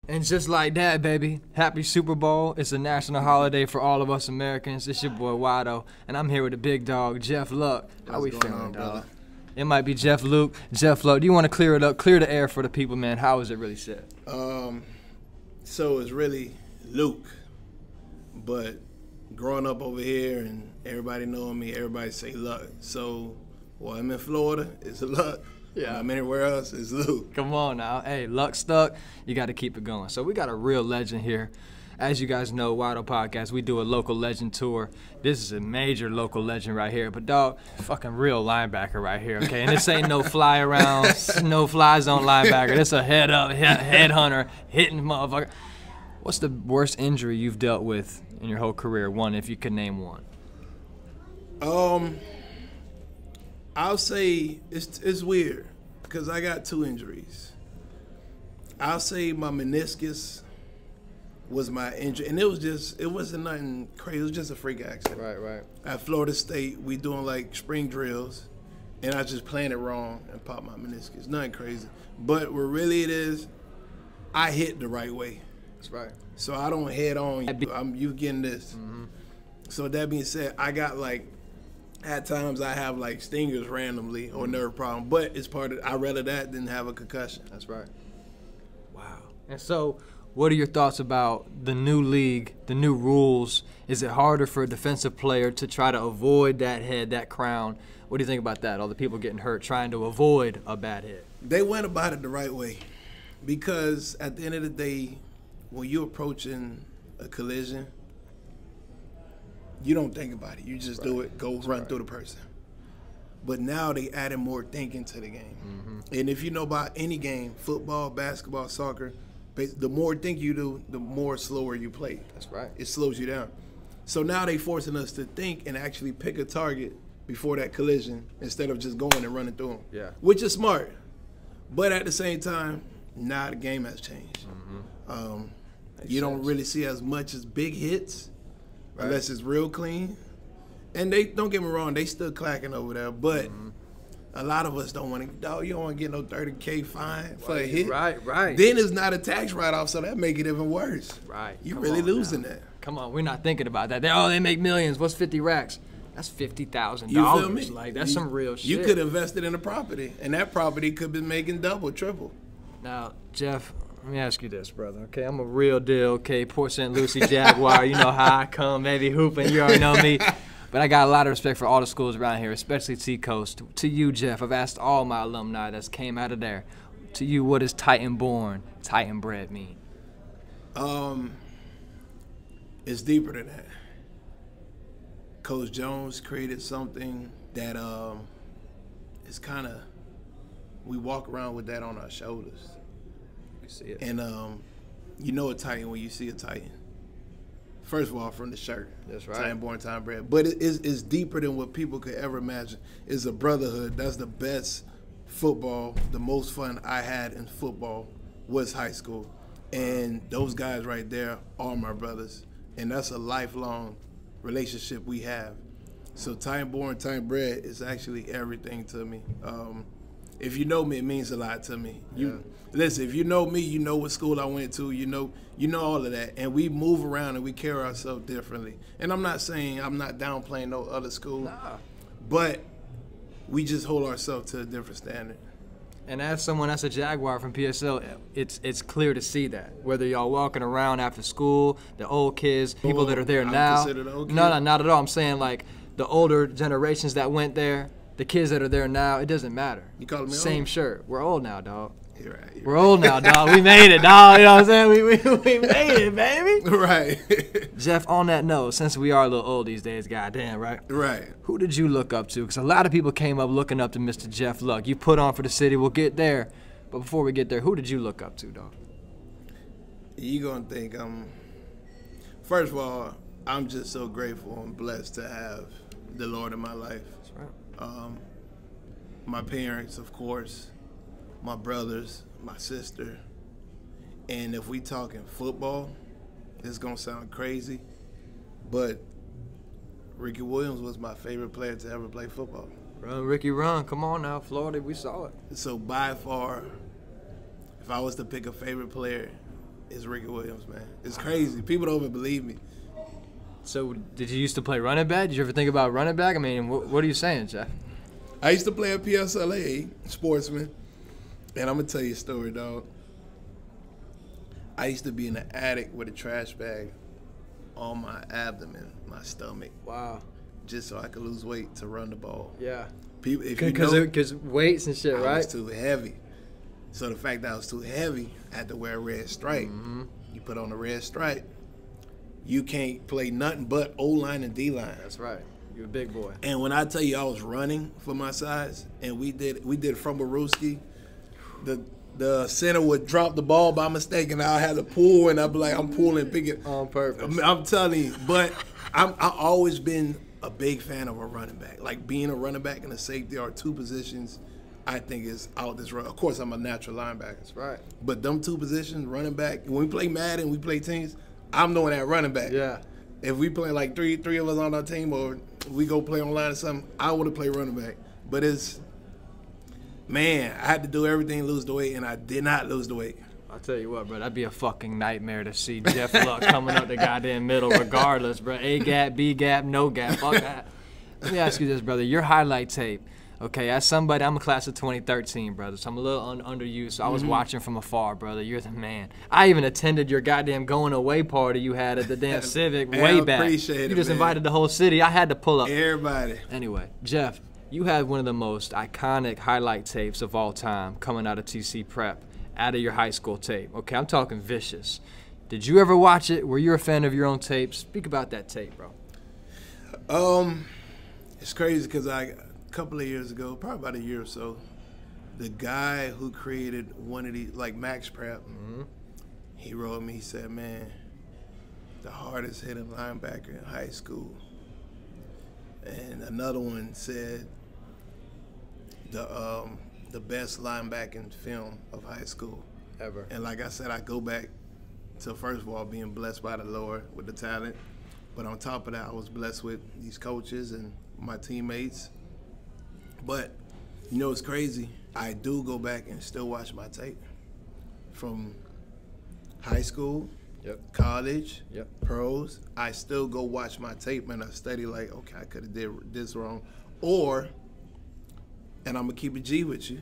And just like that, baby, happy Super Bowl. It's a national holiday for all of us Americans. It's your boy Wydoe, and I'm here with the big dog, Jeff LUC. How we feeling, dog? It might be Jeff Luke, Jeff LUC. Do you want to clear it up, clear the air for the people, man? How is it really said? So it's really Luke, but growing up over here and everybody knowing me, everybody say LUC. So while I'm in Florida, it's LUC. Yeah. When I'm anywhere else, it's Luke. Come on now. Hey, LUC stuck. You got to keep it going. So we got a real legend here. As you guys know, Wydoe Podcast, we do a local legend tour. This is a major local legend right here. But, dog, fucking real linebacker right here, okay? And this ain't no fly around, no fly zone linebacker. This a head up, head hunter, hitting motherfucker. What's the worst injury you've dealt with in your whole career? One, if you could name one. I'll say it's weird because I got 2 injuries. I'll say my meniscus was my injury, and it wasn't nothing crazy. It was just a freak accident. Right. At Florida State, we doing like spring drills, and I just playing it wrong and popped my meniscus. Nothing crazy, but what really it is, I hit the right way. That's right. So I don't head on. You getting this. Mm-hmm. So that being said, I got like. At times I have like stingers randomly or nerve problem, but it's part of. I'd rather that than have a concussion. That's right. Wow. And so, what are your thoughts about the new league, the new rules? Is it harder for a defensive player to try to avoid that head, that crown? What do you think about that? All the people getting hurt trying to avoid a bad hit. They went about it the right way, because at the end of the day, when you're approaching a collision, you don't think about it. You just do it, run through the person. But now they added more thinking to the game. Mm-hmm. And if you know about any game, football, basketball, soccer, the more think you do, the more slower you play. That's right. It slows you down. So now they forcing us to think and actually pick a target before that collision instead of just going and running through them. Yeah. Which is smart. But at the same time, now the game has changed. Mm-hmm. You don't really see as much as big hits. Right. Unless it's real clean. And they don't get me wrong, they still clacking over there, but a lot of us don't want to, dog, you don't want to get no 30K fine for a hit. Right. Then it's not a tax write-off, so that make it even worse. Right. You really losing that. Come on, we're not thinking about that. They make millions. What's 50 racks? That's $50,000. You feel me? Like, that's some real shit. You could invest it in a property, and that property could be making double, triple. Now, Jeff, let me ask you this, brother, okay? I'm a real deal, okay? Port St. Lucie Jaguar, you know how I come, baby, hooping, you already know me. But I got a lot of respect for all the schools around here, especially T-Coast. To you, Jeff, I've asked all my alumni that's came out of there. To you, what does Titan-born, Titan-bred mean? It's deeper than that. Coach Jones created something that is kind of, we walk around with that on our shoulders. See it. And you know a Titan when you see a Titan. First of all, from the shirt. That's right. Titan-born, Titan-bred. But it's deeper than what people could ever imagine. It's a brotherhood. That's the best football. The most fun I had in football was high school. And those guys right there are my brothers. And that's a lifelong relationship we have. So Titan-born, Titan-bred is actually everything to me. If you know me, it means a lot to me. Listen, if you know me, you know what school I went to, you know all of that. And we move around and we carry ourselves differently. And I'm not saying I'm not downplaying no other school, but we just hold ourselves to a different standard. And as someone that's a Jaguar from PSL, it's clear to see that. Whether y'all walking around after school, the old kids, people that are there now. No, not at all. I'm saying like the older generations that went there, the kids that are there now, it doesn't matter. You calling me Same old? shirt. We're old now, dog. You're right. We're old now, dog. We made it, dog. You know what I'm saying? We made it, baby. Right. Jeff, on that note, since we are a little old these days, goddamn, right? Right. Who did you look up to? Because a lot of people came up looking up to Mr. Jeff LUC. You put on for the city. We'll get there. But before we get there, who did you look up to, dog? You're going to think first of all, I'm just so grateful and blessed to have the Lord in my life. That's right. My parents, of course, my brothers, my sister. And if we talking football, it's going to sound crazy, but Ricky Williams was my favorite player to ever play football. Run, Ricky, run. Come on now, Florida, we saw it. So by far, if I was to pick a favorite player, is Ricky Williams, man. It's crazy. People don't even believe me. So did you used to play running back? Did you ever think about running back? I mean, what are you saying, Jeff? I used to play at PSLA, Sportsman. And I'm going to tell you a story, dog. I used to be in the attic with a trash bag on my abdomen, my stomach. Wow. Just so I could lose weight to run the ball. Yeah. People, if you know, because weights and shit, right? I was too heavy. So the fact that I was too heavy, I had to wear a red stripe. Mm-hmm. You put on a red stripe, you can't play nothing but O-line and D-line. That's right. You're a big boy. And when I tell you I was running for my size, and we did from Baruski, the center would drop the ball by mistake, and I had to pull, and I'd be like, I'm pulling, picking. On purpose. I'm telling you, but I've always been a big fan of a running back. Like being a running back and a safety are two positions I think is out this road. Of course, I'm a natural linebacker. That's right. But them two positions, running back, when we play Madden, we play teams, I'm knowing that running back. Yeah. If we play like three of us on our team, or we go play online or something, I want to play running back. But man, I had to do everything to lose the weight, and I did not lose the weight. I'll tell you what, bro, that'd be a fucking nightmare to see Jeff Luck coming up the goddamn middle regardless, bro. A gap, B gap, no gap, fuck that. Let me ask you this, brother. Your highlight tape, okay, as somebody, I'm a class of 2013, brother, so I'm a little underused, so I was watching from afar, brother. You're the man. I even attended your goddamn going away party you had at the damn Civic way back. I appreciate it, You just man. invited the whole city. I had to pull up. Everybody. Anyway, Jeff, you had one of the most iconic highlight tapes of all time coming out of TC Prep, out of your high school tape. Okay, I'm talking vicious. Did you ever watch it? Were you a fan of your own tapes? Speak about that tape, bro. It's crazy because a couple of years ago, probably about a year or so, the guy who created one of these, like Max Prep, he wrote me, he said, man, the hardest hitting linebacker in high school. And another one said the best linebacking film of high school. Ever. And like I said, I go back to, first of all, being blessed by the Lord with the talent. But on top of that, I was blessed with these coaches and my teammates. But, you know, it's crazy. I do go back and still watch my tape from high school, college, pros. I still go watch my tape and I study like, okay, I could have did this wrong. Or, and I'm going to keep it G with you,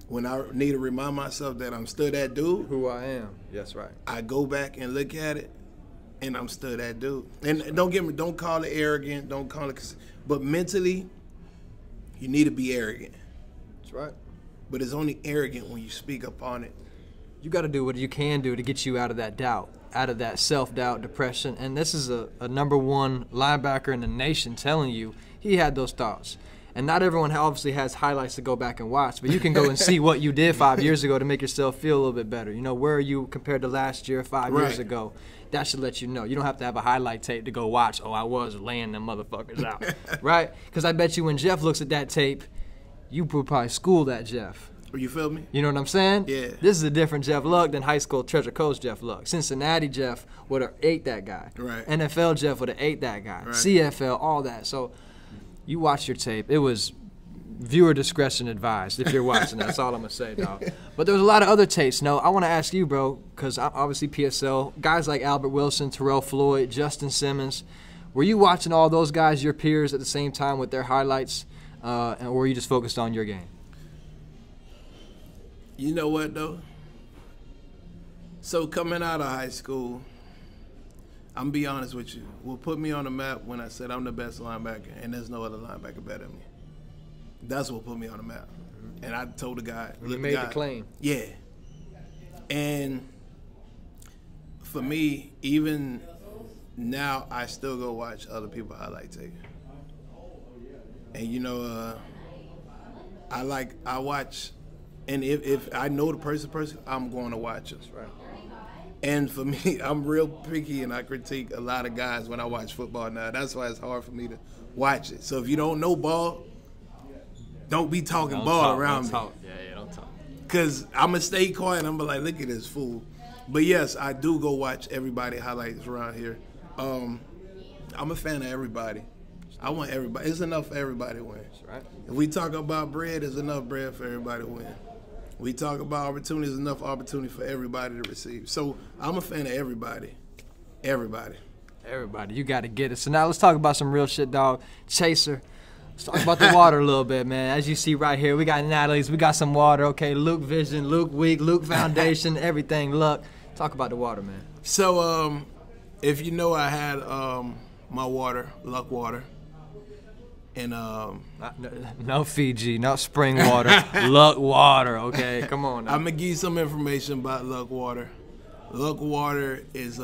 when I need to remind myself that I'm still that dude. Who I am. Yes, right. I go back and look at it, and I'm still that dude. And don't get me, don't call it arrogant, don't call it, but mentally, you need to be arrogant. That's right. But it's only arrogant when you speak upon it. You got to do what you can do to get you out of that doubt, out of that self-doubt, depression. And this is a #1 linebacker in the nation telling you he had those thoughts. And not everyone obviously has highlights to go back and watch, but you can go and see what you did 5 years ago to make yourself feel a little bit better. You know, where are you compared to last year, 5 years ago? That should let you know. You don't have to have a highlight tape to go watch, oh, I was laying them motherfuckers out, right? Because I bet you when Jeff looks at that tape, you would probably school that Jeff. You feel me? You know what I'm saying? Yeah. This is a different Jeff Luck than high school Treasure Coast Jeff Luck. Cincinnati Jeff would have ate that guy. Right. NFL Jeff would have ate that guy. Right. CFL, all that. So you watch your tape. It was viewer discretion advised if you're watching. That's all I'm going to say, dog. But there was a lot of other tapes. No, I want to ask you, bro, because obviously PSL, guys like Albert Wilson, Terrell Floyd, Justin Simmons, were you watching all those guys, your peers, at the same time with their highlights, or were you just focused on your game? You know what, though? So coming out of high school, I'm going to be honest with you. What put me on the map when I said I'm the best linebacker and there's no other linebacker better than me. That's what put me on the map. And I told the guy. You made the claim. Yeah. And for me, even now, I still go watch other people highlight tape. And, you know, I watch, and if I know the person, I'm going to watch them. Right. And for me, I'm real picky and I critique a lot of guys when I watch football now. That's why it's hard for me to watch it. So if you don't know ball, don't be talking ball around me. Yeah, don't talk. Because I'm going to stay quiet and I'm going to like, look at this fool. But yes, I do go watch everybody highlights around here. I'm a fan of everybody. I want everybody. It's enough for everybody to win. That's right. If we talk about bread, there's enough bread for everybody to win. We talk about opportunities, enough opportunity for everybody to receive. So I'm a fan of everybody. Everybody. Everybody, you got to get it. So now let's talk about some real shit, dog. Chaser. Let's talk about the water a little bit, man. As you see right here, we got Natalie's, we got some water, okay? LUC Vision, LUC Week, LUC Foundation, everything. LUC. Talk about the water, man. So, if you know, I had my water, LUC water, and no Fiji, not spring water, LUC water, okay? Come on now. I'm going to give you some information about LUC water. LUC water is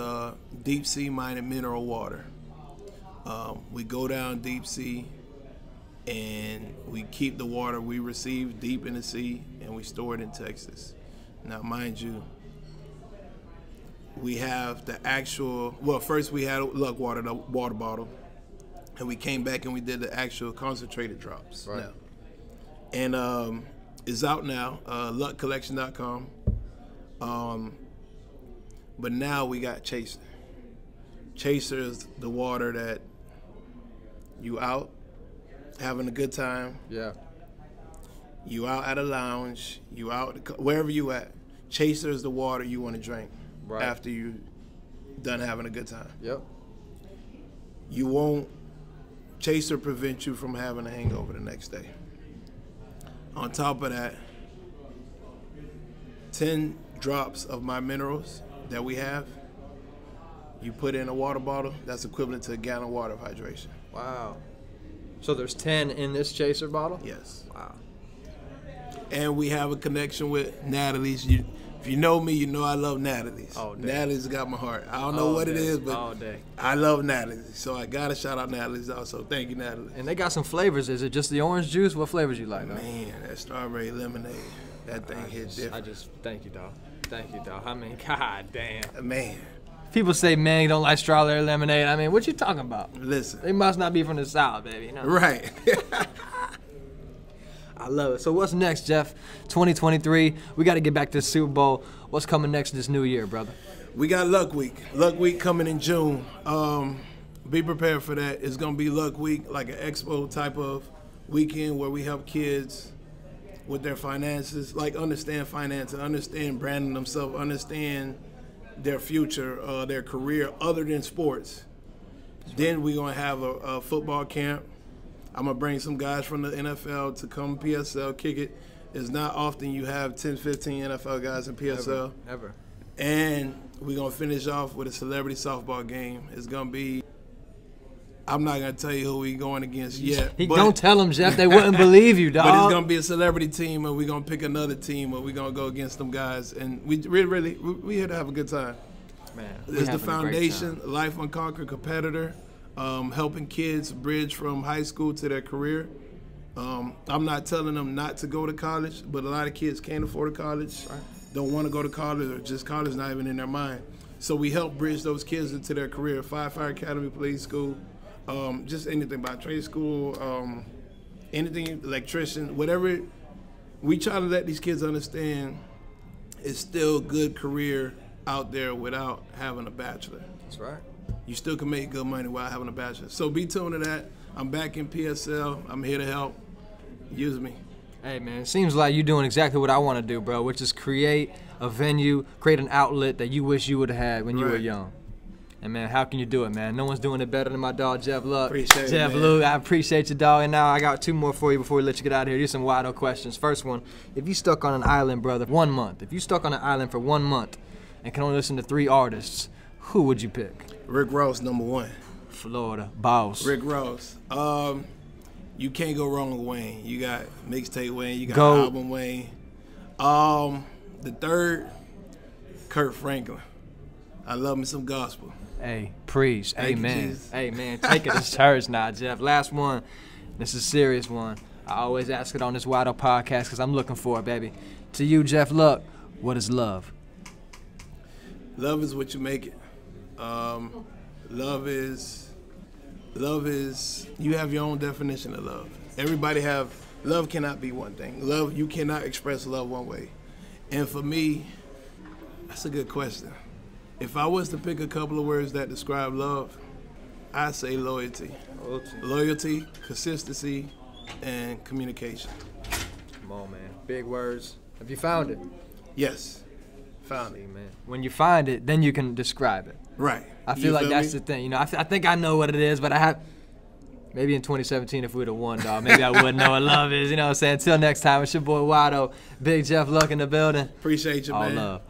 deep sea mining mineral water. We go down deep sea and we keep the water we receive deep in the sea and we store it in Texas. Now, mind you, we have the actual, well, first we had LUC water, the water bottle, and we came back and we did the actual concentrated drops. Right. Now. And it's out now, luccollection.com. But now we got Chaser. Chaser is the water that you out having a good time. Yeah. You out at a lounge. You out wherever you at. Chaser is the water you want to drink after you done having a good time. Yep. You won't. Chaser prevent you from having a hangover the next day. On top of that, 10 drops of my minerals that we have, you put in a water bottle, that's equivalent to a gallon of water of hydration. Wow. So there's 10 in this Chaser bottle? Yes. Wow. And we have a connection with Natalie's. If you know me, you know I love Natalie's. All day. Natalie's got my heart. I don't know what it is, but all day. I love Natalie's. So I got to shout out Natalie's also. Thank you, Natalie. And they got some flavors. Is it just the orange juice? What flavors you like, dog? Man, that strawberry lemonade, that thing hit different. Thank you, dog. Thank you, dog. I mean, god damn. Man. People say, man, you don't like strawberry lemonade. I mean, what you talking about? Listen. They must not be from the South, baby. You know? Right. I love it. So what's next, Jeff? 2023. We got to get back to the Super Bowl. What's coming next this new year, brother? We got LUC Week. LUC Week coming in June. Be prepared for that. It's going to be LUC Week, like an expo type of weekend where we help kids with their finances, like understand finance, understand branding themselves, understand their future, their career other than sports. Then we're going to have a football camp. I'm going to bring some guys from the NFL to come PSL, kick it. It's not often you have 10, 15 NFL guys in PSL. Ever. And we're going to finish off with a celebrity softball game. It's going to be, I'm not going to tell you who we're going against yet. Don't tell them, Jeff. They wouldn't believe you, dog. But it's going to be a celebrity team, and we're going to pick another team, and we're going to go against them guys. And we here to have a good time. Man, It's the foundation, Life Unconquered Competitor, helping kids bridge from high school to their career. I'm not telling them not to go to college, but a lot of kids can't afford a college, don't want to go to college, or just college not even in their mind. So we help bridge those kids into their career. Firefighter Academy, police school, just anything about trade school, anything, electrician, whatever. We try to let these kids understand it's still a good career out there without having a bachelor. That's right. You still can make good money while having a bachelor. So be tuned to that. I'm back in PSL. I'm here to help. Use me. Hey, man, it seems like you're doing exactly what I want to do, bro, which is create a venue, create an outlet that you wish you would have had when you were young. And, man, how can you do it, man? No one's doing it better than my dog, Jeff LUC. Appreciate Jeff it, man. LUC, I appreciate you, dog. And now I got 2 more for you before we let you get out of here. Here's some Wydoe questions. First one, if you stuck on an island, brother, 1 month, if you stuck on an island for 1 month and can only listen to 3 artists, who would you pick? Rick Ross, #1. Florida, boss. Rick Ross. You can't go wrong with Wayne. You got mixtape Wayne. You got Go. album Wayne. The third, Kurt Franklin. I love me some gospel. Hey, preach. Thank you, Amen. Jesus. Hey, man, take it to church now, Jeff. Last one. This is a serious one. I always ask it on this Wydoe podcast because I'm looking for it, baby. To you, Jeff LUC, what is love? Love is what you make it. Love is you have your own definition of love. Love cannot be one thing. Love, you cannot express love one way. And for me, that's a good question. If I was to pick a couple of words that describe love, I'd say loyalty. Loyalty, consistency, and communication. Come on, man. Big words. Have you found it? Yes, found it. Man. When you find it, then you can describe it. Right. I feel like that's the thing. You know, I think I know what it is, but I have. Maybe in 2017, if we'd have won, dog, maybe I wouldn't know what love is. You know what I'm saying? Until next time, it's your boy Wydoe. Big Jeff Luck in the building. Appreciate you, man. All love.